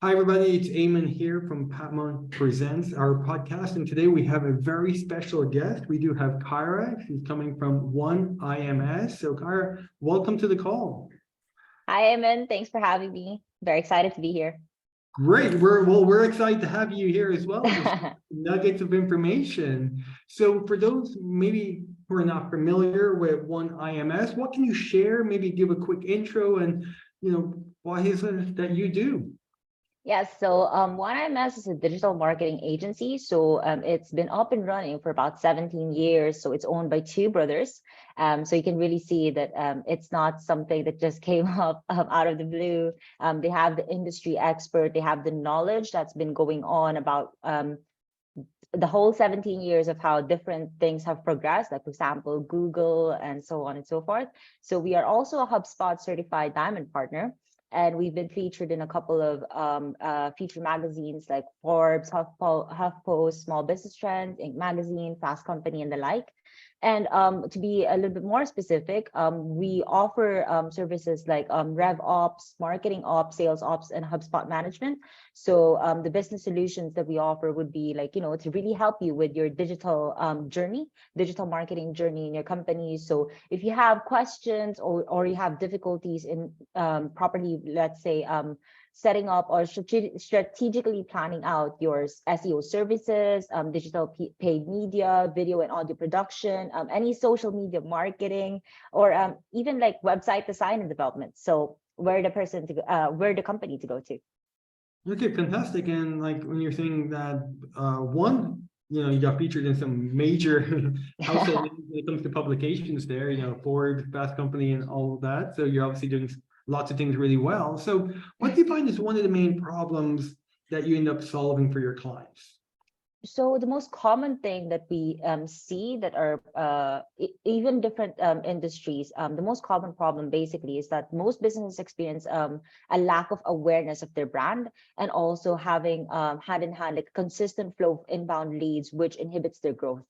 Hi, everybody. It's Eamon here from Patmon Presents, our podcast. And today we have a very special guest. We do have Kyra. She's coming from OneIMS. So, Kyra, welcome to the call. Hi, Eamon. Thanks for having me. Very excited to be here. Great. We're excited to have you here as well. Just nuggets of information. So, for those maybe who are not familiar with OneIMS, what can you share? Maybe give a quick intro and why is it that you do? Yes, so OneIMS is a digital marketing agency. So it's been up and running for about 17 years. So it's owned by two brothers. So you can really see that it's not something that just came up out of the blue. They have the industry expert. They have the knowledge that's been going on about the whole 17 years of how different things have progressed, like, for example, Google and so on and so forth. So we are also a HubSpot certified diamond partner. And we've been featured in a couple of feature magazines like Forbes, HuffPost, Small Business Trends, Inc. Magazine, Fast Company, and the like. And to be a little bit more specific, we offer services like Rev Ops, Marketing Ops, Sales Ops, and HubSpot management. So the business solutions that we offer would be like, to really help you with your digital journey, digital marketing journey in your company. So if you have questions or you have difficulties in properly, let's say, setting up or strategically planning out your SEO services, digital paid media, video and audio production, any social media marketing, or even like website design and development. So where the company to go to. Okay, fantastic. And like when you're saying that you got featured in some major household names when it comes to publications there, Ford, Fast Company, and all of that. So you're obviously doing lots of things really well. So what do you find is one of the main problems that you end up solving for your clients? So the most common thing that we see that are even different industries, the most common problem basically is that most businesses experience a lack of awareness of their brand, and also having hand in hand like consistent flow of inbound leads, which inhibits their growth.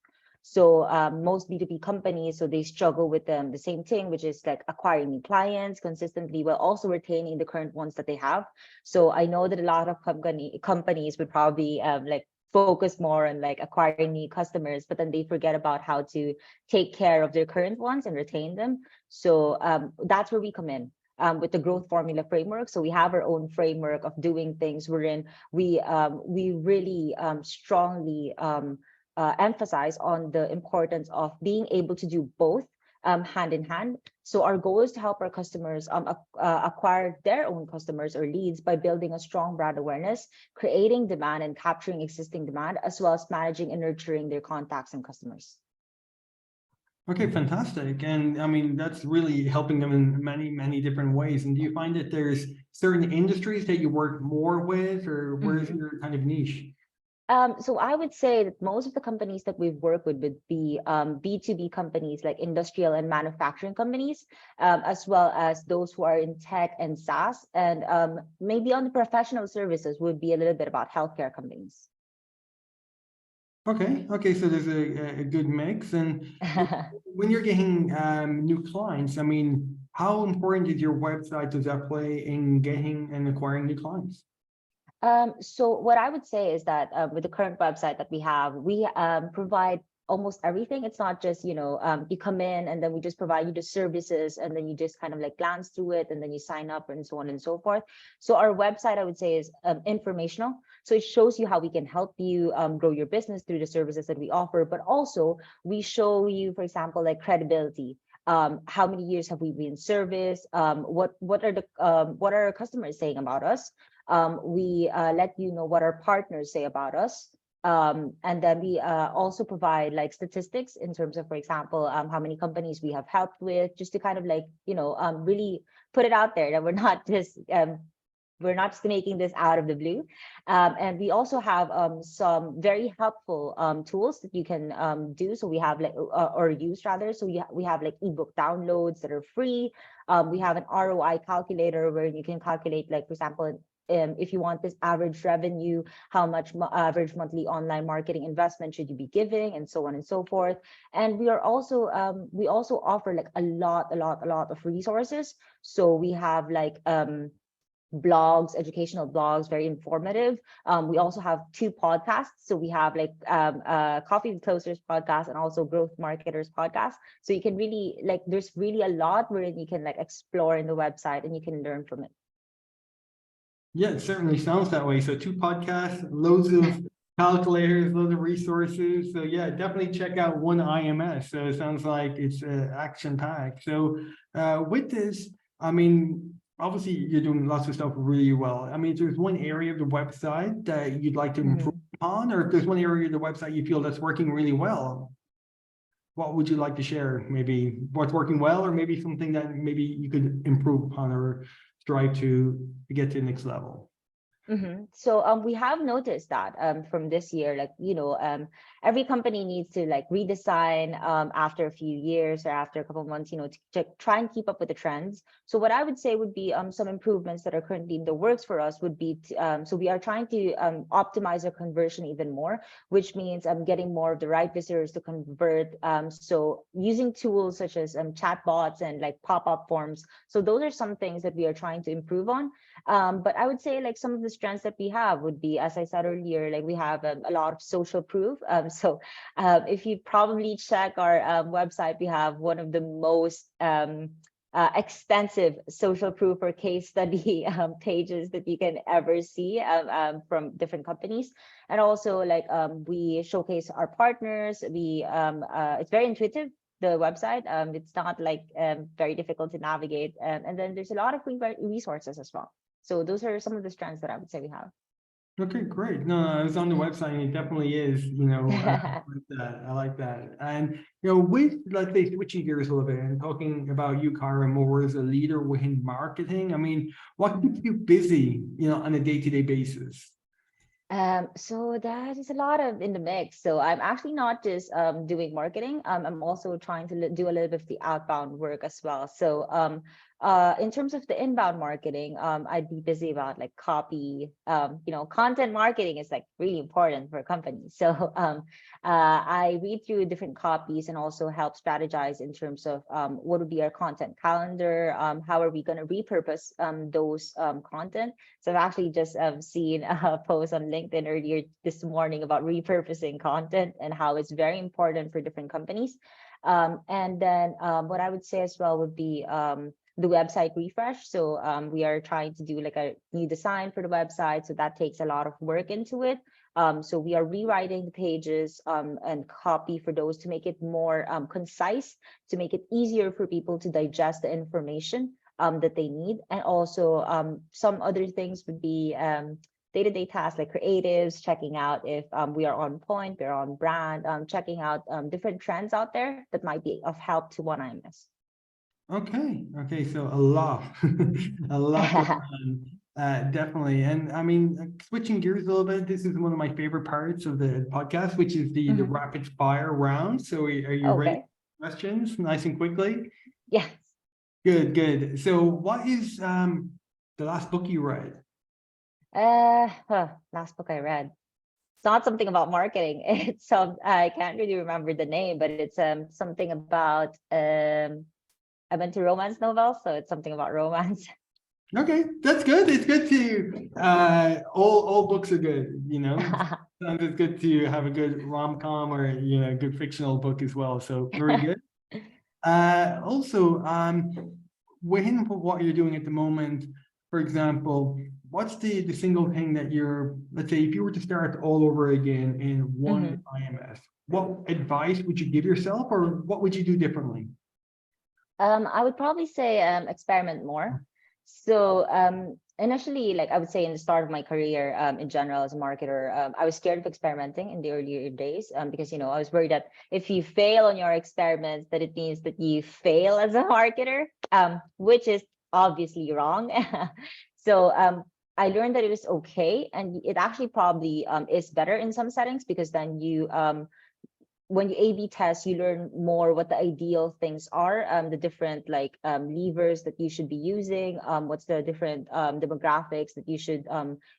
So most B2B companies, so they struggle with the same thing, which is like acquiring new clients consistently while also retaining the current ones that they have. So I know that a lot of companies would probably like focus more on like acquiring new customers, but then they forget about how to take care of their current ones and retain them. So that's where we come in. With the growth formula framework. So we have our own framework of doing things wherein we really strongly emphasize on the importance of being able to do both hand in hand. So our goal is to help our customers acquire their own customers or leads by building a strong brand awareness, creating demand and capturing existing demand, as well as managing and nurturing their contacts and customers. Okay, fantastic. And I mean, that's really helping them in many, many different ways. And do you find that there's certain industries that you work more with, or where's your kind of niche? So I would say that most of the companies that we've worked with would be B2B companies like industrial and manufacturing companies, as well as those who are in tech and SaaS. And maybe on the professional services would be a little bit about healthcare companies. Okay, so there's a good mix. And when you're getting new clients, I mean, how important is your website? Does that play in getting and acquiring new clients? So what I would say is that with the current website that we have, we provide almost everything. It's not just, you come in and then we just provide you the services and then you just kind of like glance through it and then you sign up and so on and so forth. So our website, I would say, is informational. So it shows you how we can help you grow your business through the services that we offer, but also we show you, for example, like credibility. How many years have we been in service? What are our customers saying about us? We let you know what our partners say about us. And then we also provide like statistics in terms of, for example, how many companies we have helped with, just to kind of like, really put it out there that we're not just making this out of the blue. And we also have some very helpful tools that you can do. So we have like, or use rather. So we have like ebook downloads that are free. We have an ROI calculator where you can calculate, like, for example, if you want this average revenue, how much average monthly online marketing investment should you be giving, and so on and so forth. And we also offer like a lot of resources. So we have like blogs, educational blogs, very informative. We also have 2 podcasts. So we have like Coffee with Closers podcast and also Growth Marketers podcast. So you can really like, there's really a lot wherein you can like explore in the website and you can learn from it. Yeah, it certainly sounds that way. So 2 podcasts, loads of calculators, loads of resources. So yeah, definitely check out OneIMS. So it sounds like it's action packed. So with this, I mean, obviously you're doing lots of stuff really well. I mean, if there's one area of the website that you'd like to improve on, or if there's one area of the website you feel that's working really well, what would you like to share? Maybe what's working well, or maybe something that maybe you could improve upon or strive to get to the next level. So we have noticed that from this year, like, every company needs to like redesign after a few years or after a couple of months, to try and keep up with the trends. So what I would say would be some improvements that are currently in the works for us would be so we are trying to optimize our conversion even more, which means getting more of the right visitors to convert. So using tools such as chatbots and like pop-up forms. So those are some things that we are trying to improve on. But I would say like some of the strengths that we have would be, as I said earlier, like we have a lot of social proof. So if you probably check our website, we have one of the most extensive social proof or case study pages that you can ever see from different companies. And also like we showcase our partners. It's very intuitive, the website. It's not like very difficult to navigate. And then there's a lot of free resources as well. So those are some of the strengths that I would say we have. Okay, great. No, I was on the website and it definitely is, I like that. I like that. And, with, let's say, switching gears a little bit and talking about you, Kyra, more as a leader within marketing. I mean, what keeps you busy, on a day-to-day basis? So that is a lot of in the mix. So I'm actually not just doing marketing. I'm also trying to do a little bit of the outbound work as well. So in terms of the inbound marketing, I'd be busy about like copy. Content marketing is like really important for a company. So I read through different copies and also help strategize in terms of what would be our content calendar. How are we going to repurpose those content? So I've actually just seen a post on LinkedIn earlier this morning about repurposing content and how it's very important for different companies. And then what I would say as well would be the website refresh. So we are trying to do like a new design for the website. So that takes a lot of work into it. So we are rewriting the pages and copy for those to make it more concise, to make it easier for people to digest the information that they need. And also some other things would be day-to-day tasks like creatives, checking out if we are on point, we're on brand, checking out different trends out there that might be of help to OneIMS. Okay, so a lot, a lot going on, definitely. And I mean, switching gears a little bit, this is one of my favorite parts of the podcast, which is the rapid fire round. So are you ready for questions nice and quickly? Yes. Good. So what is the last book you read? Last book I read. It's not something about marketing. It's I can't really remember the name, but it's something about I'm into romance novels, so it's something about romance. Okay, that's good. It's good to all books are good, Sometimes it's good to have a good rom-com or a good fictional book as well. So very good. Also, within what you're doing at the moment, for example, what's the single thing that let's say if you were to start all over again in OneIMS, what advice would you give yourself, or what would you do differently? I would probably say experiment more. So initially, like I would say in the start of my career in general as a marketer, I was scared of experimenting in the earlier days because, I was worried that if you fail on your experiments, that it means that you fail as a marketer, which is obviously wrong. So I learned that it was okay. And it actually probably is better in some settings because then when you A/B test, you learn more what the ideal things are, the different like levers that you should be using, what's the different demographics that you should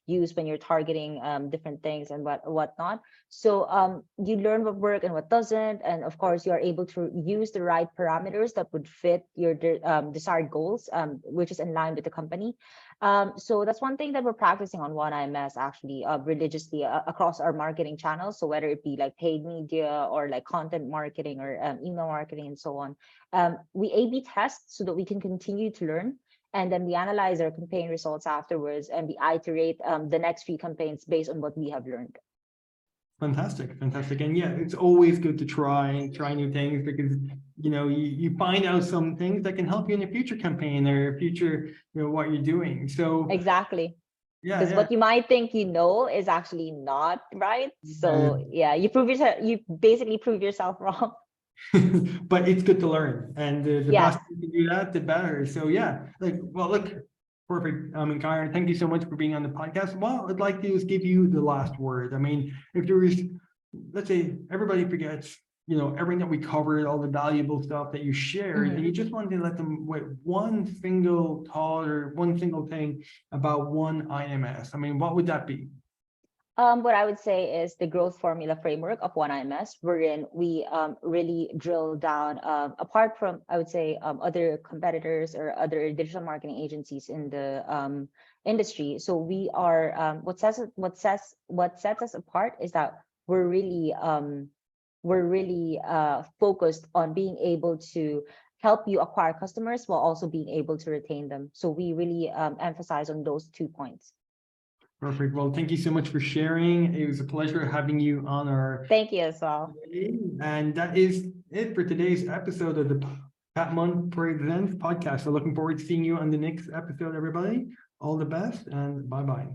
use when you're targeting different things and whatnot. So you learn what works and what doesn't, and of course you are able to use the right parameters that would fit your desired goals, which is in line with the company. So that's one thing that we're practicing on OneIMS actually religiously across our marketing channels. So whether it be like paid media or like content marketing or email marketing and so on, we A/B test so that we can continue to learn. And then we analyze our campaign results afterwards, and we iterate the next few campaigns based on what we have learned. Fantastic, fantastic. And yeah, it's always good to try new things, because you find out some things that can help you in a future campaign or future, what you're doing. So Exactly. yeah, Because what you might think is actually not right. So yeah, you basically prove yourself wrong. but it's good to learn, and the Yes. faster you can do that, the better. So yeah, well, look, perfect. I mean, Kyra, thank you so much for being on the podcast. Well, I'd like to just give you the last word. I mean, if there is, let's say everybody forgets, everything that we covered, all the valuable stuff that you shared, and you just wanted to let them with one single thought or one single thing about OneIMS. I mean, what would that be? What I would say is the growth formula framework of OneIMS, wherein we really drill down, apart from, I would say, other competitors or other digital marketing agencies in the industry. So we are, what sets us apart is that we're really focused on being able to help you acquire customers while also being able to retain them. So we really emphasize on those 2 points. Perfect. Well, thank you so much for sharing. It was a pleasure having you on our. Thank you as well. And that is it for today's episode of the Pat Munn Presents podcast. So looking forward to seeing you on the next episode, everybody. All the best and bye-bye.